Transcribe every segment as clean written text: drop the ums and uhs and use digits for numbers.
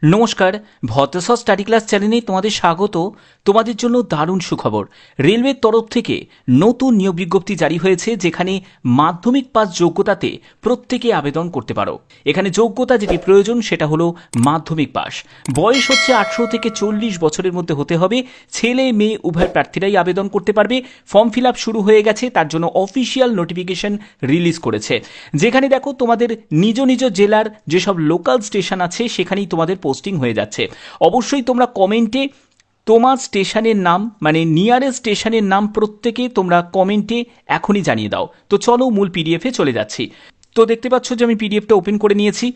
নমস্কার, ভদ্রসর study class চ্যানেলে তোমাদের স্বাগত। তোমাদের জন্য দারুণ সুখবর, রেলওয়ের তরফ থেকে নতুন নিয়োগ বিজ্ঞপ্তি জারি হয়েছে, যেখানে মাধ্যমিক পাস যোগ্যতাতে প্রত্যেকে আবেদন করতে পারো। এখানে যোগ্যতা যেটি প্রয়োজন সেটা হলো মাধ্যমিক পাস। বয়স হচ্ছে 18 থেকে 40 বছরের মধ্যে হতে হবে। ছেলে মেয়ে উভয় প্রার্থীরাই আবেদন করতে পারবে। ফর্ম ফিল আপ শুরু হয়ে গেছে, তার জন্য অফিসিয়াল নোটিফিকেশন রিলিজ করেছে, যেখানে দেখো তোমাদের নিজ নিজ জেলার যেসব লোকাল স্টেশন আছে সেখানেই তোমাদের পোস্টিং হয়ে যাচ্ছে। অবশ্যই তোমরা কমেন্টে তোমার স্টেশনের নাম, মানে নিয়ারেস্ট স্টেশনের নাম প্রত্যেকে তোমরা কমেন্টে এখনই জানিয়ে দাও। তো চলো মূল পিডিএফে চলে যাচ্ছি। তো দেখতে পাচ্ছ যে আমি পিডিএফটা ওপেন করে নিয়েছি।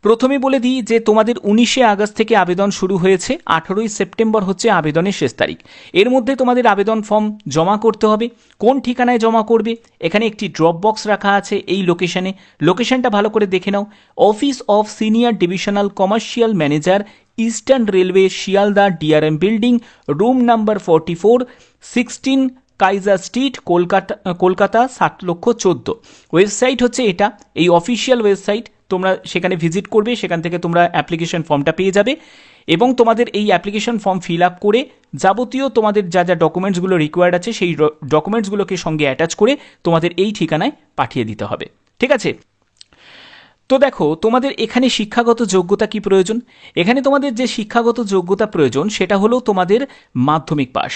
প্রথমে বলে দিই যে তোমাদের 19শে আগস্ট থেকে আবেদন শুরু হয়েছে, 18ই সেপ্টেম্বর হচ্ছে আবেদনের শেষ তারিখ। এর মধ্যে তোমাদের আবেদন ফর্ম জমা করতে হবে। কোন ঠিকানায় জমা করবে? এখানে একটি ড্রপ বক্স রাখা আছে এই লোকেশনে। লোকেশনটা ভালো করে দেখে নাও। Office of senior divisional commercial manager, eastern railway, Sealdah, DRM building, room number 44, 16 Kaiser street, Kolkata 7,14,000। Website হচ্ছে এটা, এই অফিসিয়াল ওয়েবসাইট। তোমরা সেখানে ভিজিট করবে, সেখান থেকে তোমরা অ্যাপ্লিকেশন ফর্মটা পেয়ে যাবে এবং তোমাদের এই অ্যাপ্লিকেশন ফর্ম ফিল আপ করে যাবতীয় তোমাদের যা যা ডকুমেন্টসগুলো রিকোয়ার্ড আছে সেই ডকুমেন্টসগুলোকে সঙ্গে অ্যাটাচ করে তোমাদের এই ঠিকানায় পাঠিয়ে দিতে হবে। ঠিক আছে? তো দেখো তোমাদের এখানে শিক্ষাগত যোগ্যতা কি প্রয়োজন। এখানে তোমাদের যে শিক্ষাগত যোগ্যতা প্রয়োজন সেটা হলো তোমাদের মাধ্যমিক পাস।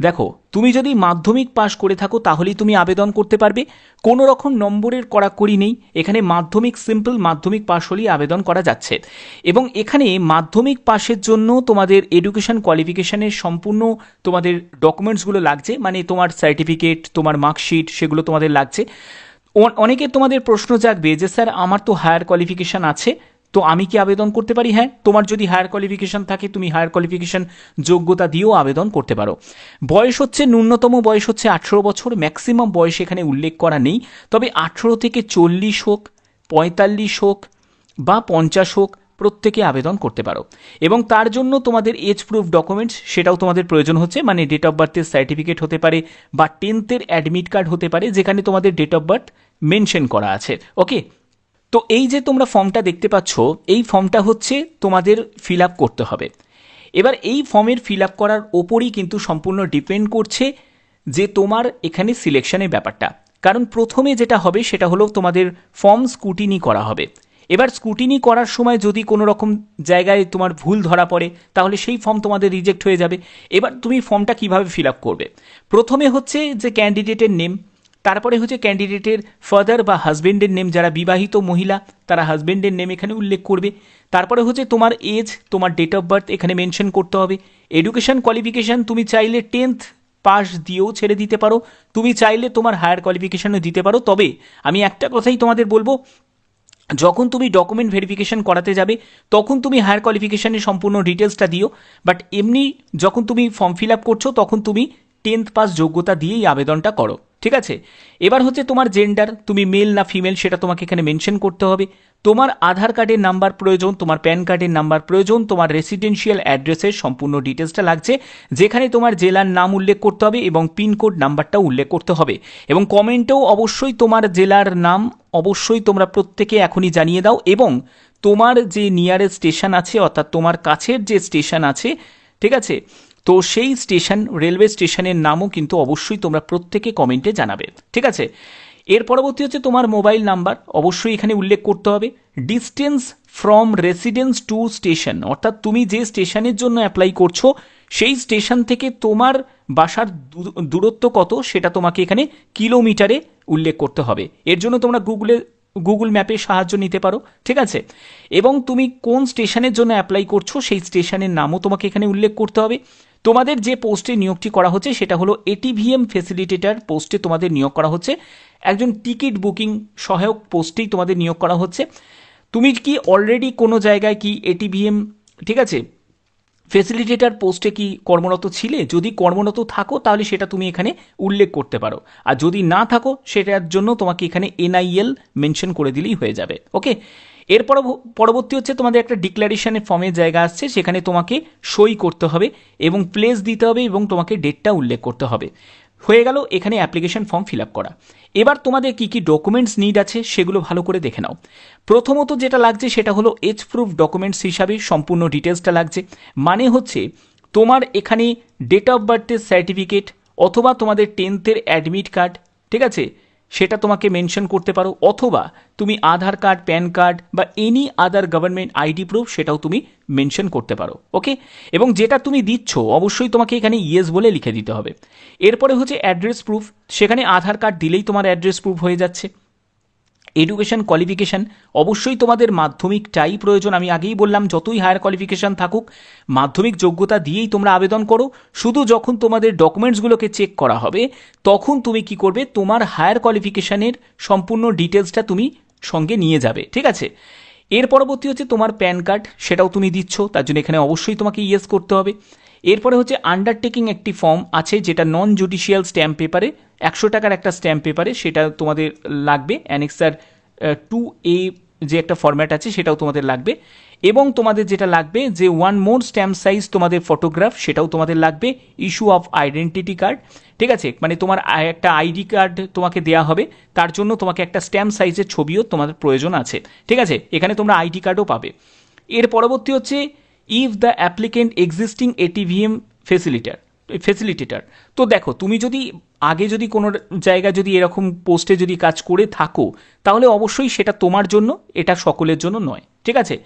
দেখো তুমি যদি মাধ্যমিক পাস করে থাকো তাহলেই তুমি আবেদন করতে পারবে। কোনো রকম নম্বরের কড়াকড়ি নেই, এখানে মাধ্যমিক সিম্পল মাধ্যমিক পাস হলেই আবেদন করা যাচ্ছে। এবং এখানে মাধ্যমিক পাসের জন্য তোমাদের এডুকেশন কোয়ালিফিকেশনের সম্পূর্ণ তোমাদের ডকুমেন্টসগুলো লাগছে, মানে তোমার সার্টিফিকেট, তোমার মার্কশিট, সেগুলো তোমাদের লাগছে। অনেকের তোমাদের প্রশ্ন জাগবে যে স্যার আমার তো হায়ার কোয়ালিফিকেশান আছে, তো আমি কি আবেদন করতে পারি? হ্যাঁ, তোমার যদি হায়ার কোয়ালিফিকেশান থাকে তুমি হায়ার কোয়ালিফিকেশান যোগ্যতা দিয়েও আবেদন করতে পারো। বয়স হচ্ছে ন্যূনতম বয়স হচ্ছে 18 বছর, ম্যাক্সিমাম বয়স এখানে উল্লেখ করা নেই। তবে 18 থেকে 40 হোক, 45 হোক বা 50 হোক, প্রত্যেকে আবেদন করতে পারো। এবং তার জন্য তোমাদের এজ প্রুফ ডকুমেন্টস সেটাও তোমাদের প্রয়োজন হচ্ছে, মানে ডেট অফ বার্থের সার্টিফিকেট হতে পারে বা 10th অ্যাডমিট কার্ড হতে পারে, যেখানে তোমাদের ডেট অফ বার্থ মেনশন করা আছে। ওকে, তো এই যে তোমরা ফর্মটা দেখতে পাচ্ছ, এই ফর্মটা হচ্ছে তোমাদের ফিল আপ করতে হবে। এবার এই ফর্মের ফিল আপ করার ওপরই কিন্তু সম্পূর্ণ ডিপেন্ড করছে যে তোমার এখানে সিলেকশনের ব্যাপারটা। কারণ প্রথমে যেটা হবে সেটা হলো তোমাদের ফর্ম স্ক্রুটিনি করা হবে। এবার স্ক্রুটিনি করার সময় যদি কোনো রকম জায়গায় তোমার ভুল ধরা পড়ে তাহলে সেই ফর্ম তোমাদের রিজেক্ট হয়ে যাবে। এবার তুমি ফর্মটা কিভাবে ফিল আপ করবে? প্রথমে হচ্ছে যে ক্যান্ডিডেটের নেম, তারপরে হচ্ছে ক্যান্ডিডেটের ফাদার বা হাজবেন্ডের নেম, যারা বিবাহিত মহিলা তারা হাজবেন্ডের নেম এখানে উল্লেখ করবে। তারপরে হচ্ছে তোমার এজ, তোমার ডেট অফ বার্থ এখানে মেনশন করতে হবে। এডুকেশন কোয়ালিফিকেশান তুমি চাইলে 10th পাস দিয়েও ছেড়ে দিতে পারো, তুমি চাইলে তোমার হায়ার কোয়ালিফিকেশানও দিতে পারো। তবে আমি একটা কথাই তোমাদের বলবো, যখন তুমি ডকুমেন্ট ভেরিফিকেশন করাতে যাবে তখন তুমি হায়ার কোয়ালিফিকেশানের সম্পূর্ণ ডিটেলসটা দিও, বাট এমনি যখন তুমি ফর্ম ফিল আপ করছো তখন তুমি 10th পাস যোগ্যতা দিয়েই আবেদনটা করো। ঠিক আছে? এবার হচ্ছে তোমার জেন্ডার, তুমি মেল না ফিমেল সেটা তোমাকে এখানে মেনশন করতে হবে। তোমার আধার কার্ডের নাম্বার প্রয়োজন, তোমার প্যান কার্ডের নাম্বার প্রয়োজন, তোমার রেসিডেন্সিয়াল অ্যাড্রেসের সম্পূর্ণ ডিটেলসটা লাগছে, যেখানে তোমার জেলার নাম উল্লেখ করতে হবে এবং পিনকোড নাম্বারটাও উল্লেখ করতে হবে। এবং কমেন্টেও অবশ্যই তোমার জেলার নাম অবশ্যই তোমরা প্রত্যেকে এখনই জানিয়ে দাও। এবং তোমার যে নিয়ারেস্ট স্টেশন আছে, অর্থাৎ তোমার কাছের যে স্টেশন আছে, ঠিক আছে, তো সেই স্টেশন, রেলওয়ে স্টেশনের নামও কিন্তু অবশ্যই তোমরা প্রত্যেকে কমেন্টে জানাবে। ঠিক আছে? এর পরবর্তী হচ্ছে তোমার মোবাইল নাম্বার অবশ্যই এখানে উল্লেখ করতে হবে। Distance from residence two station, অর্থাৎ তুমি যে স্টেশনের জন্য অ্যাপ্লাই করছো সেই স্টেশন থেকে তোমার বাসার দূরত্ব কত সেটা তোমাকে এখানে কিলোমিটারে উল্লেখ করতে হবে। এর জন্য তোমরা গুগল ম্যাপের সাহায্য নিতে পারো। ঠিক আছে? এবং তুমি কোন স্টেশনের জন্য অ্যাপ্লাই করছো সেই স্টেশনের নামও তোমাকে এখানে উল্লেখ করতে হবে। তোমাদের যে পোস্টে নিয়োগটি করা হচ্ছে সেটা হলো এটিভিএম ফ্যাসিলিটেটর পোস্টে তোমাদের নিয়োগ করা হচ্ছে, একজন টিকিট বুকিং সহায়ক পোস্টেই তোমাদের নিয়োগ করা হচ্ছে। তুমি কি অলরেডি কোনো জায়গায় কি এটিভিএম, ঠিক আছে, ফ্যাসিলিটেটর পোস্টে কি কর্মরত ছিলে? যদি কর্মরত থাকো তাহলে সেটা তুমি এখানে উল্লেখ করতে পারো, আর যদি না থাকো সেটার জন্য তোমাকে এখানে এনআইএল মেনশন করে দিলেই হয়ে যাবে। ওকে, এর পরবর্তী হচ্ছে তোমাদের একটা ডিক্লারেশনের ফর্মের জায়গা আসছে, সেখানে তোমাকে সই করতে হবে এবং প্লেস দিতে হবে এবং তোমাকে ডেটটা উল্লেখ করতে হবে। হয়ে গেল এখানে অ্যাপ্লিকেশন ফর্ম ফিল আপ করা। এবার তোমাদের কি কি ডকুমেন্টস নিড আছে সেগুলো ভালো করে দেখে নাও। প্রথমত যেটা লাগছে সেটা হলো এজ প্রুফ ডকুমেন্টস হিসাবে সম্পূর্ণ ডিটেলসটা লাগছে। মানে হচ্ছে তোমার এখানে ডেট অফ বার্থের সার্টিফিকেট অথবা তোমাদের 10th অ্যাডমিট কার্ড, ঠিক আছে, সেটা তোমাকে মেনশন করতে পারো, অথবা তুমি আধার কার্ড, প্যান কার্ড বা any other government ID proof সেটাও তুমি মেনশন করতে পারো। ওকে, এবং যেটা তুমি দিচ্ছ অবশ্যই তোমাকে এখানে ইয়েস বলে লিখে দিতে হবে। এরপরে হচ্ছে অ্যাড্রেস প্রুফ, সেখানে আধার কার্ড দিলেই তোমার অ্যাড্রেস প্রুফ হয়ে যাচ্ছে। এডুকেশন কোয়ালিফিকেশান, অবশ্যই তোমাদের মাধ্যমিকটাই প্রয়োজন। আমি আগেই বললাম যতই হায়ার কোয়ালিফিকেশান থাকুক মাধ্যমিক যোগ্যতা দিয়েই তোমরা আবেদন করো। শুধু যখন তোমাদের ডকুমেন্টসগুলোকে চেক করা হবে তখন তুমি কি করবে, তোমার হায়ার কোয়ালিফিকেশানের সম্পূর্ণ ডিটেলসটা তুমি সঙ্গে নিয়ে যাবে, ঠিক আছে। এর পরবর্তী হচ্ছে তোমার প্যান কার্ড, সেটাও তুমি দিচ্ছ, তার জন্য এখানে অবশ্যই তোমাকে ইয়েস করতে হবে। এরপরে হচ্ছে আন্ডারটেকিং একটি ফর্ম আছে যেটা নন জুডিশিয়াল স্ট্যাম্প পেপারে, 100 টাকার একটা স্ট্যাম্প পেপারে, সেটা তোমাদের লাগবে। অ্যানেক্সার 2A যে একটা ফরম্যাট আছে সেটাও তোমাদের লাগবে। এবং তোমাদের যেটা লাগবে যে 1 মোর স্ট্যাম্প সাইজ তোমাদের ফটোগ্রাফ, সেটাও তোমাদের লাগবে। ইস্যু অফ আইডেন্টিটি কার্ড, ঠিক আছে, মানে তোমার একটা আইডি কার্ড তোমাকে দেওয়া হবে, তার জন্য তোমাকে একটা স্ট্যাম্প সাইজের ছবিও তোমাদের প্রয়োজন আছে, ঠিক আছে। এখানে তোমরা আইডি কার্ডও পাবে। এর পরবর্তী হচ্ছে if the applicant existing ATVM ফেসিলিটেটার। তো দেখো তুমি যদি আগে যদি কোনো জায়গায় যদি এরকম পোস্টে যদি কাজ করে থাকো তাহলে অবশ্যই সেটা তোমার জন্য, এটা সকলের জন্য নয়, ঠিক আছে।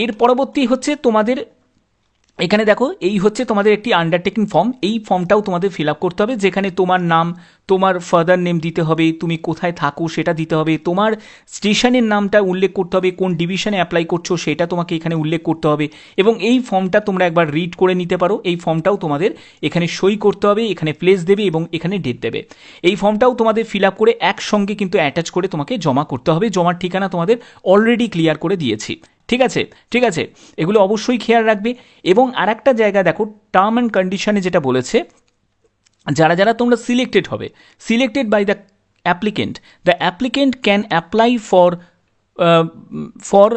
এর পরবর্তী হচ্ছে তোমাদের এখানে দেখো এই হচ্ছে তোমাদের একটি আন্ডারটেকিং ফর্ম, এই ফর্মটাও তোমাদের ফিল আপ করতে হবে, যেখানে তোমার নাম, তোমার ফাদার নেম দিতে হবে, তুমি কোথায় থাকো সেটা দিতে হবে, তোমার স্টেশনের নামটা উল্লেখ করতে হবে, কোন ডিভিশনে অ্যাপ্লাই করছো সেটা তোমাকে এখানে উল্লেখ করতে হবে। এবং এই ফর্মটা তোমরা একবার রিড করে নিতে পারো। এই ফর্মটাও তোমাদের এখানে সই করতে হবে, এখানে প্লেস দেবে এবং এখানে ডেট দেবে। এই ফর্মটাও তোমাদের ফিল আপ করে একসঙ্গে কিন্তু অ্যাটাচ করে তোমাকে জমা করতে হবে। জমার ঠিকানা তোমাদের অলরেডি ক্লিয়ার করে দিয়েছি, ঠিক আছে, ঠিক আছে, এগুলো অবশ্যই খেয়াল রাখবে। এবং আরেকটা জায়গা দেখো, টার্ম অ্যান্ড কন্ডিশনে যেটা বলেছে, যারা যারা তোমরা সিলেক্টেড হবে, selected by the applicant can apply for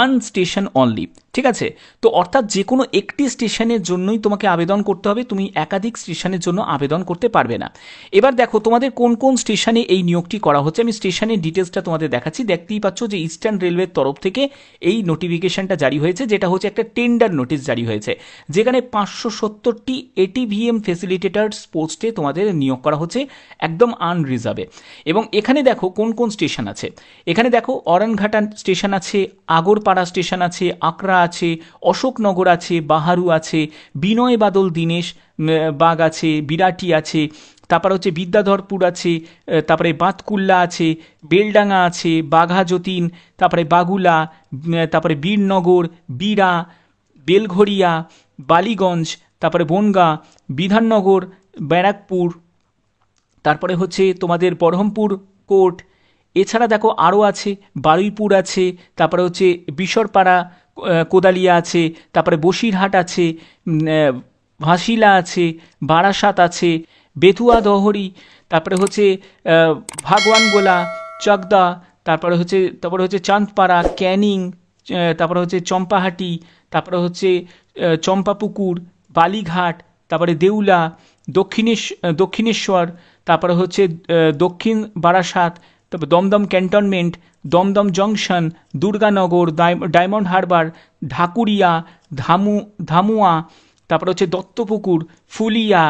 1 station only, ঠিক আছে। তো অর্থাৎ যে কোনো একটি স্টেশনের জন্যই তোমাকে আবেদন করতে হবে, তুমি একাধিক স্টেশনের জন্য আবেদন করতে পারবে না। এবার দেখো তোমাদের কোন কোন স্টেশনে এই নিয়োগটি করা হচ্ছে, আমি স্টেশনের ডিটেলসটা তোমাদের দেখাচ্ছি। দেখতেই পাচ্ছ যে ইস্টার্ন রেলওয়ের তরফ থেকে এই নোটিফিকেশনটা জারি হয়েছে, যেটা হচ্ছে একটা টেন্ডার নোটিশ জারি হয়েছে, যেখানে 570টি এটিভিএম ফেসিলিটেটার্স পোস্টে তোমাদের নিয়োগ করা হচ্ছে একদম আনরিজার্ভে। এবং এখানে দেখো কোন কোন স্টেশন আছে। এখানে দেখো অরণঘাটা স্টেশন আছে, আগরপাড়া স্টেশন আছে, আকরা আছে, অশোকনগর আছে, বাহারু আছে, বিনয় বাদল দীনেশ বাগ আছে, বিরাটি আছে, তারপরে হচ্ছে বিদ্যাধরপুর আছে, তারপরে বাতকুল্লা আছে, বেলডাঙ্গা আছে, বাঘা যতীন, তারপরে বাগুলা, তারপরে বীরনগর, বীরা, বেলঘরিয়া, বালিগঞ্জ, তারপরে বনগাঁ, বিধাননগর, ব্যারাকপুর, তারপরে হচ্ছে তোমাদের বরহমপুর কোর্ট। এছাড়া দেখো আরও আছে, বারুইপুর আছে, তারপরে হচ্ছে বিশরপাড়া কোদালিয়া আছে, তারপরে বসিরহাট আছে, ভাসিলা আছে, বারাসাত আছে, বেতুয়া দহরি, তারপরে হচ্ছে ভাগওয়ানগোলা, চাকদা, তারপরে হচ্ছে চাঁদপাড়া, ক্যানিং, তারপরে হচ্ছে চম্পাহাটি, তারপরে হচ্ছে চম্পাপুকুর, বালিঘাট, তারপরে দেউলা, দক্ষিণেশ্বর, তারপরে হচ্ছে দক্ষিণ বারাসাত, তারপর Dumdum cantonment, Dumdum junction, Durganagar, diamond Harbour, Dhakuria, Dhamua, তারপরে হচ্ছে দত্তপুকুর, ফুলিয়া,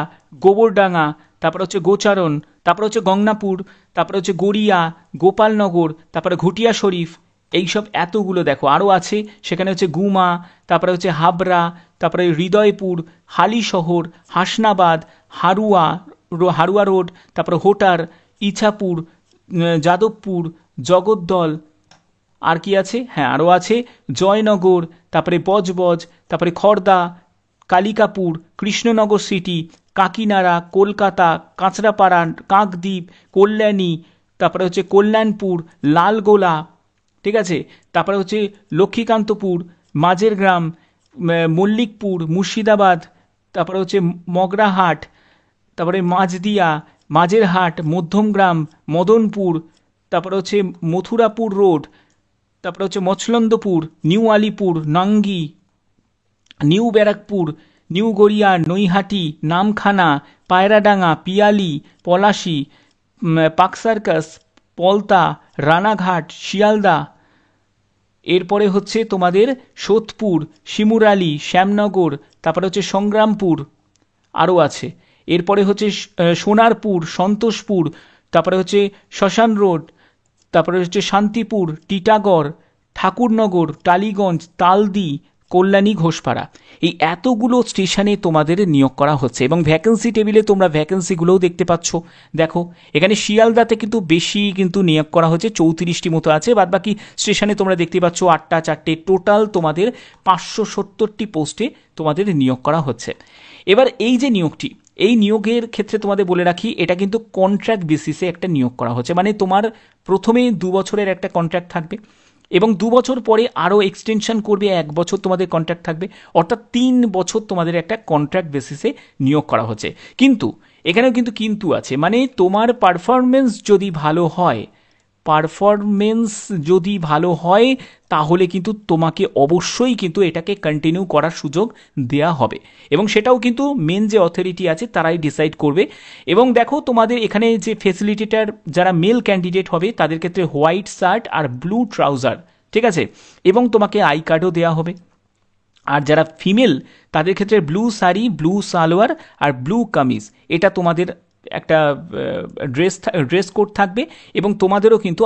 গোবরডাঙ্গা, তারপরে হচ্ছে গোচারণ, তারপরে হচ্ছে গঙ্গাপুর, তারপরে হচ্ছে গড়িয়া, গোপালনগর, তারপরে ঘুটিয়া শরীফ। এইসব এতগুলো দেখো আরও আছে, সেখানে হচ্ছে গুমা, তারপরে হচ্ছে হাবড়া, তারপরে হৃদয়পুর, হালিশহর, হাসনাবাদ, হারুয়া রোড, তারপরে হোটার, ইছাপুর, যাদবপুর, জগদ্দল, আর কি আছে, হ্যাঁ আরও আছে জয়নগর, তারপরে বজবজ, তারপরে খড়দা, কালিকাপুর, কৃষ্ণনগর সিটি, কাকিনাড়া, কলকাতা, কাঁচরাপাড়া, কাকদ্বীপ, কল্যাণী, তারপরে হচ্ছে কল্যাণপুর, লালগোলা, ঠিক আছে, তারপরে হচ্ছে লক্ষ্মীকান্তপুর, মাঝের গ্রাম, মল্লিকপুর, মুর্শিদাবাদ, তারপরে হচ্ছে মগরাহাট, তারপরে মাঝদিয়া, মাঝেরহাট, মধ্যমগ্রাম, মদনপুর, তারপরে হচ্ছে মথুরাপুর রোড, তারপরে হচ্ছে Machhlandapur, New Alipur, Nangi, New Barrackpore, New Garia, Naihati, Namkhana, Payradanga, Piali, Palashi, Park Circus, Palta, Ranaghat, Sealdah, এরপরে হচ্ছে তোমাদের সোদপুর, শিমুরালি, শ্যামনগর, তারপরে হচ্ছে সংগ্রামপুর, আরও আছে। এরপরে হচ্ছে সোনারপুর, সন্তোষপুর, তারপরে হচ্ছে শ্মশান রোড, তারপরে হচ্ছে শান্তিপুর, টিটাগড়, ঠাকুরনগর, টালিগঞ্জ, তালদি, কল্যাণী, ঘোষপাড়া। এই এতগুলো স্টেশনে তোমাদের নিয়োগ করা হচ্ছে এবং ভ্যাকেন্সি টেবিলে তোমরা ভ্যাকেন্সিগুলোও দেখতে পাচ্ছ। দেখো এখানে শিয়ালদাতে কিন্তু বেশি কিন্তু নিয়োগ করা হচ্ছে, 34টি মতো আছে। বাদবাকি স্টেশনে তোমরা দেখতে পাচ্ছ 8টা 4টে, টোটাল তোমাদের 570টি পোস্টে তোমাদের নিয়োগ করা হচ্ছে। এবার এই যে নিয়োগটি, এই নিয়োগের ক্ষেত্রে তোমাদের বলে রাখি, এটা কিন্তু কন্ট্রাক্ট বেসিসে একটা নিয়োগ করা হচ্ছে। মানে তোমার প্রথমে 2 বছরের একটা কন্ট্রাক্ট থাকবে এবং 2 বছর পরে আরও এক্সটেনশন করবে, 1 বছর তোমাদের কন্ট্রাক্ট থাকবে, অর্থাৎ 3 বছর তোমাদের একটা কন্ট্রাক্ট বেসিসে নিয়োগ করা হচ্ছে। কিন্তু এখানেও কিন্তু আছে, মানে তোমার পারফরমেন্স যদি ভালো হয়, তাহলে কিন্তু তোমাকে অবশ্যই কিন্তু এটাকে কন্টিনিউ করার সুযোগ দেয়া হবে এবং সেটাও কিন্তু মেন যে অথরিটি আছে তারাই ডিসাইড করবে। এবং দেখো তোমাদের এখানে যে ফেসিলিটেটার যারা মেল ক্যান্ডিডেট হবে তাদের ক্ষেত্রে হোয়াইট শার্ট আর ব্লু ট্রাউজার, ঠিক আছে, এবং তোমাকে আই কার্ডও দেওয়া হবে। আর যারা ফিমেল তাদের ক্ষেত্রে ব্লু শাড়ি, ব্লু সালোয়ার আর ব্লু কামিজ, এটা তোমাদের একটা ড্রেস কোড থাকবে এবং তোমাদেরও কিন্তু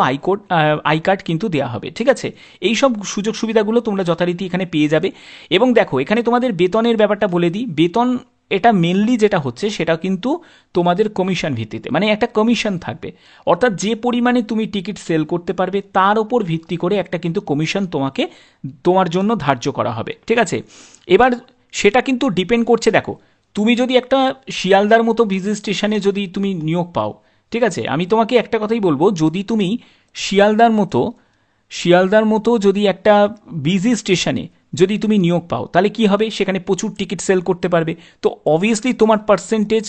আই কার্ড কিন্তু দেওয়া হবে, ঠিক আছে। এই সব সুযোগ সুবিধাগুলো তোমরা যথারীতি এখানে পেয়ে যাবে। এবং দেখো এখানে তোমাদের বেতনের ব্যাপারটা বলে দিই। বেতন এটা মেনলি যেটা হচ্ছে সেটা কিন্তু তোমাদের কমিশন ভিত্তিতে, মানে একটা কমিশন থাকবে, অর্থাৎ যে পরিমাণে তুমি টিকিট সেল করতে পারবে তার ওপর ভিত্তি করে একটা কিন্তু কমিশন তোমার জন্য ধার্য করা হবে, ঠিক আছে। এবার সেটা কিন্তু ডিপেন্ড করছে, দেখো তুমি যদি একটা শিয়ালদার মতো বিজি স্টেশনে যদি তুমি নিয়োগ পাও, ঠিক আছে, আমি তোমাকে একটা কথাই বলবো, যদি তুমি শিয়ালদার মতো যদি একটা বিজি স্টেশনে যদি তুমি নিয়োগ পাও তাহলে কি হবে, সেখানে প্রচুর টিকিট সেল করতে পারবে, তো অবভিয়াসলি তোমার পার্সেন্টেজ,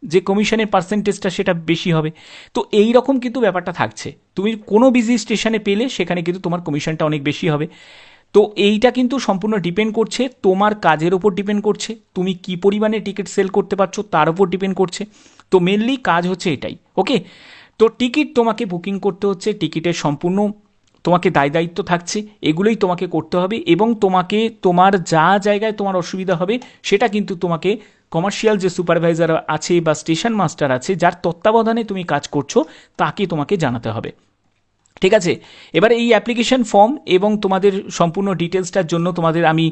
যে কমিশনের পার্সেন্টেজটা সেটা বেশি হবে। তো এই রকম কিন্তু ব্যাপারটা থাকছে, তুমি কোনো বিজি স্টেশনে পেলে সেখানে কিন্তু তোমার কমিশনটা অনেক বেশি হবে। তো এইটা কিন্তু সম্পূর্ণ ডিপেন্ড করছে তোমার কাজের ওপর ডিপেন্ড করছে, তুমি কি পরিমাণে টিকিট সেল করতে পারছো তার উপর ডিপেন্ড করছে। তো মেনলি কাজ হচ্ছে এটাই, ওকে। তো টিকিট তোমাকে বুকিং করতে হচ্ছে, টিকিটের সম্পূর্ণ তোমাকে দায়িত্ব থাকছে, এগুলোই তোমাকে করতে হবে এবং তোমাকে তোমার যা জায়গায় তোমার অসুবিধা হবে সেটা কিন্তু তোমাকে কমার্শিয়াল যে সুপারভাইজার আছে বা স্টেশন মাস্টার আছে যার তত্ত্বাবধানে তুমি কাজ করছো তাকে তোমাকে জানাতে হবে, ঠিক আছে। এবার এই অ্যাপ্লিকেশন ফর্ম এবং তোমাদের সম্পূর্ণ ডিটেলসটার জন্য তোমাদের আমি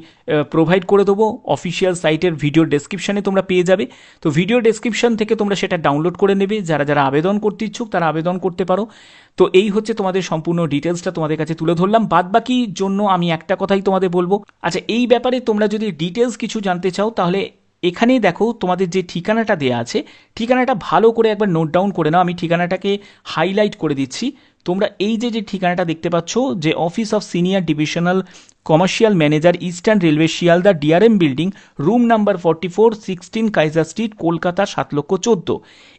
প্রোভাইড করে দেবো অফিসিয়াল সাইটের ভিডিও ডেসক্রিপশানে, তোমরা পেয়ে যাবে। তো ভিডিও ডেসক্রিপশন থেকে তোমরা সেটা ডাউনলোড করে নেবে, যারা আবেদন করতে ইচ্ছুক তারা আবেদন করতে পারো। তো এই হচ্ছে তোমাদের সম্পূর্ণ ডিটেলসটা তোমাদের কাছে তুলে ধরলাম। বাদবাকির জন্য আমি একটা কথাই তোমাদের বলবো, আচ্ছা এই ব্যাপারে তোমরা যদি ডিটেলস কিছু জানতে চাও তাহলে এখানেই দেখো তোমাদের যে ঠিকানাটা দেওয়া আছে, ঠিকানাটা ভালো করে একবার নোট ডাউন করে নাও, আমি ঠিকানাটাকে হাইলাইট করে দিচ্ছি। তোমরা এই যে ঠিকানাটা দেখতে পাচ্ছ, যে office of senior divisional commercial manager eastern railway Sealdah DRM building, room number 44, 16 Kaiser street, Kolkata 7,14,000।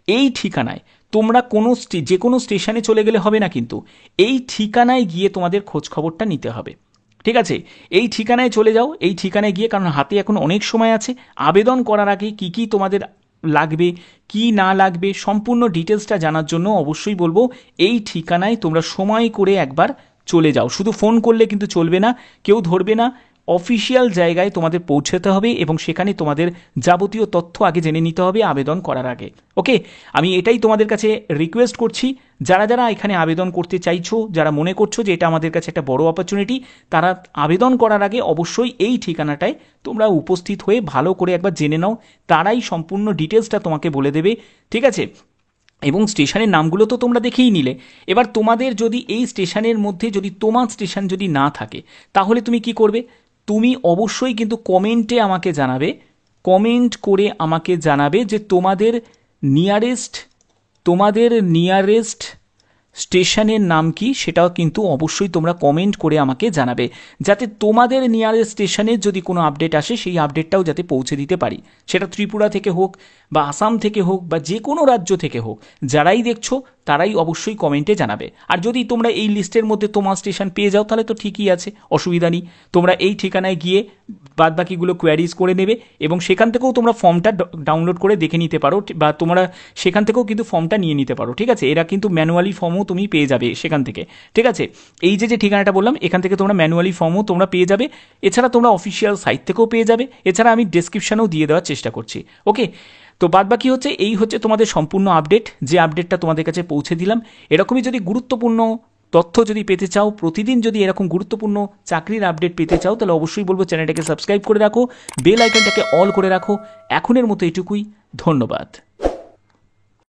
এই ঠিকানায় তোমরা যে কোনো স্টেশনে চলে গেলে হবে না, কিন্তু এই ঠিকানায় গিয়ে তোমাদের খোঁজ খবরটা নিতে হবে, ঠিক আছে। এই ঠিকানায় চলে যাও, এই ঠিকানায় গিয়ে, কারণ হাতে এখন অনেক সময় আছে, আবেদন করার আগে কী তোমাদের লাগবে কি না লাগবে সম্পূর্ণ ডিটেলসটা জানার জন্য অবশ্যই বলবো এই ঠিকানায় তোমরা সময় করে একবার চলে যাও। শুধু ফোন করলে কিন্তু চলবে না, কেউ ধরবে না, অফিসিয়াল জায়গায় তোমাদের পৌঁছাতে হবে এবং সেখানে তোমাদের যাবতীয় তথ্য আগে জেনে নিতে হবে আবেদন করার আগে, ওকে। আমি এটাই তোমাদের কাছে রিকোয়েস্ট করছি, যারা এখানে আবেদন করতে চাইছো, যারা মনে করছো যে এটা আমাদের কাছে একটা বড় অপরচুনিটি, তারা আবেদন করার আগে অবশ্যই এই ঠিকানাটায় তোমরা উপস্থিত হয়ে ভালো করে একবার জেনে নাও, তারাই সম্পূর্ণ ডিটেলসটা তোমাকে বলে দেবে, ঠিক আছে। এবং স্টেশনের নামগুলো তো তোমরা দেখেই নিলে। এবার তোমাদের যদি এই স্টেশনের মধ্যে যদি তোমার স্টেশন যদি না থাকে তাহলে তুমি কি করবে, তুমি অবশ্যই কিন্তু কমেন্টে আমাকে জানাবে, কমেন্ট করে আমাকে জানাবে যে তোমাদের নিয়ারেস্ট স্টেশনের নাম কি, সেটাও কিন্তু অবশ্যই তোমরা কমেন্ট করে আমাকে জানাবে, যাতে তোমাদের নিয়ারেস্ট স্টেশনের যদি কোনো আপডেট আসে সেই আপডেটটাও যাতে পৌঁছে দিতে পারি। সেটা ত্রিপুরা থেকে হোক বা আসাম থেকে হোক বা যে কোনো রাজ্য থেকে হোক, যারাই দেখছো তারাই অবশ্যই কমেন্টে জানাবে। আর যদি তোমরা এই লিস্টের মধ্যে তোমার স্টেশন পেয়ে যাও তাহলে তো ঠিকই আছে, অসুবিধা নেই। তোমরা এই ঠিকানায় গিয়ে বাদবাকিগুলো কোয়ারিজ করে নেবে এবং সেখান থেকেও তোমরা ফর্মটা ডাউনলোড করে দেখে নিতে পারো, বা তোমরা সেখান থেকেও কিন্তু ফর্মটা নিয়ে নিতে পারো। ঠিক আছে, এরা কিন্তু ম্যানুয়ালি ফর্মও তুমি পেয়ে যাবে সেখান থেকে। ঠিক আছে, এই যে ঠিকানাটা বললাম এখান থেকে তোমরা ম্যানুয়ালি ফর্মও তোমরা পেয়ে যাবে। এছাড়া তোমরা অফিসিয়াল সাইট থেকেও পেয়ে যাবে। এছাড়া আমি ডেসক্রিপশনেও দিয়ে দেওয়ার চেষ্টা করছি। ওকে, তো বাদবাকি হচ্ছে এই হচ্ছে তোমাদের সম্পূর্ণ আপডেট, যে আপডেটটা তোমাদের কাছে পৌঁছে দিলাম। এরকমই যদি গুরুত্বপূর্ণ তথ্য যদি পেতে চাও, প্রতিদিন যদি এরকম গুরুত্বপূর্ণ চাকরির আপডেট পেতে চাও, তাহলে অবশ্যই বলবো চ্যানেলটাকে সাবস্ক্রাইব করে রাখো, বেল আইকনটাকে অল করে রাখো। এখনের মতো এটুকুই, ধন্যবাদ।